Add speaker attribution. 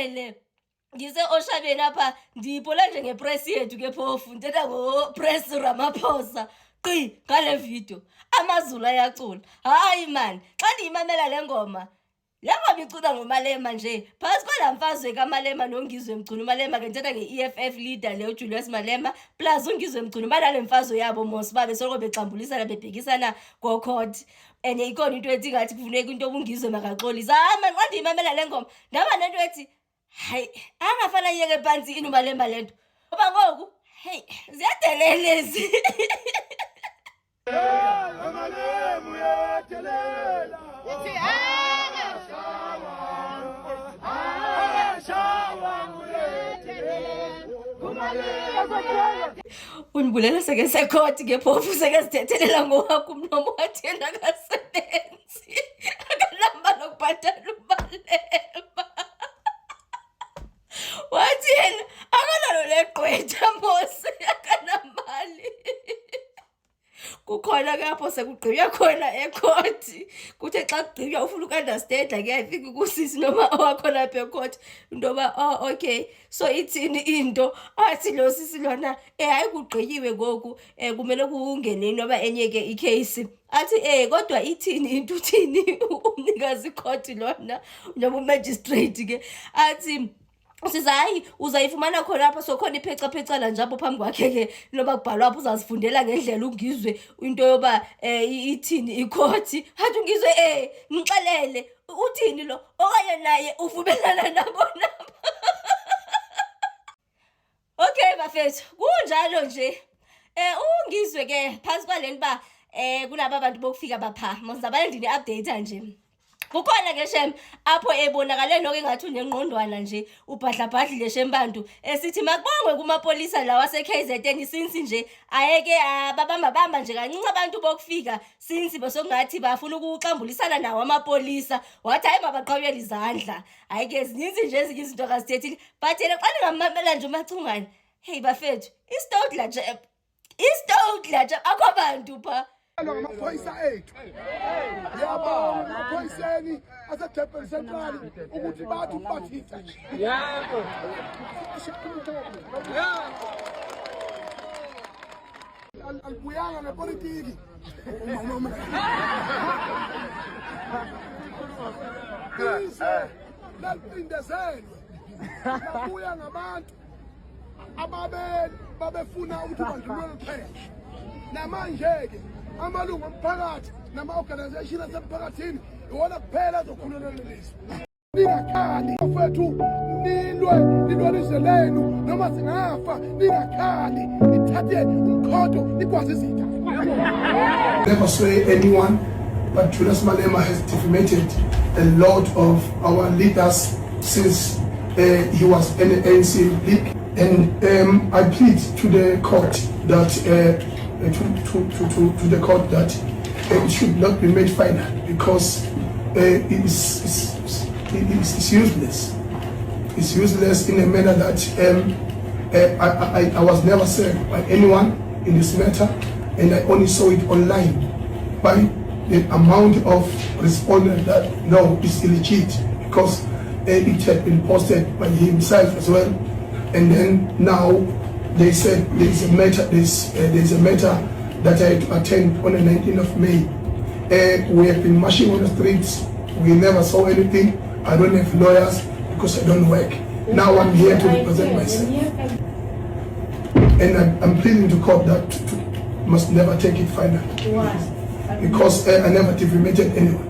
Speaker 1: ngixolele ngise oshabeni apha ndiphola nje ngepress yethu ke phofu ndithetha ngopress Ramaphosa qi ngale video amazulu ayacula. Hayi man, xa ndiyimamela le ngoma icula ngoMalema nje phakathi kwala mfazwe kaMalema noNgizwe Mgcunu. Malema ke ndithetha nge-EFF leader le uJulius Malema plus uNgizwe Mgcunu banale mfazwe yabo mos babe soloko bexambulisana bebhekisana go-court. And ikhona into ethi ngathi kufuneka into obungizwe makaxolisa. Man, xa ndiyimamela le ngoma ndaba nento ethi hayi angafana yeke phansi inuMalema lento ngoba ngoku hey ziyadelelezi.
Speaker 2: Amalemu yadelela ithi undibulela seke sekhoti ke phofu seke sithethelela ngowakho umlomo wathi yena akasebenzi akanamba lokubhatala uMalema wathi yena akanalo legqwetha mosi akanamali. Kukhona ke apho sekugqibywa khona ekhoti kuthe xa kugqibywa ufuna uku-understand ke I think kusisi noma owakho lapha ekhoti into yoba okay so ithini into athi lo sisi lona hayi kugqityiwe ngoku kumele kungene noba enye ke ikheyisi athi kodwa ithini into uthini umnikazi ikhoti lona noma umagistrate ke athi usiza hayi uzayifumana khona apha sokhona iphecaphecana njalo phambi kwakhe ke noba kubhalwa apha uzazifundela ngendlela ungizwe into yoba ithini ikhoti hathi ungizwe ngixelele uthini lo okanye naye uvumelana nabo nabo. Okay bafethu kunjalo nje ungizwe ke phansi kwaleni ba kunaba abantu bokufika bapha mozabale ndini update nje. Kukhona ke shem apho ebonakale noko engathi unengqondwana nje ubhadlabhadlile shem bantu esithi makubongwe kumapolisa lawa waseKZN since nje ayeke babamba nje kancinci abantu bokufika since besokungathi bafuna ukuxambulisana nawo amapolisa wathi hayi mabaqhawuyele izandla. Hayi ke zininzi nje ezinye izinto akazithethile but yena xa ningamamela nje umachungane hey bafethu istodla nje akho abantu pha ngamaphoyisa ethu yabona amaphoyiseni aseDurban Central ukuthi bathi ubathitha yabo albuyanga nepolitiki nalipindezelwe nabuya ngabantu babefuna ukuthi bandlulele phela namanje-ke amalungu omphakathi nama-organization asemphakathini iwona kuphela azokhululela lelizwe. Ningakhali bafethu nilwe lizwe lenu noma singafa ningakhali nithathe umkhonto nikwazi izitha.
Speaker 3: Never sway anyone, but Julius Malema has defamated a lot of our leaders since he was in the ANC league, and I plead to the court that to the court that it should not be made final because it's useless. It's useless in a manner that I was never served by anyone in this matter, and I only saw it online by the amount of respondents that no, it's illegit because it had been posted by himself as well, and then now they said there's a matter that I had to attend on the 19th of May. We have been marching on the streets. We never saw anything. I don't have lawyers because I don't work. Now I'm here to represent myself. And I'm pleading to court that must never take it final. Because I never defamated anyone.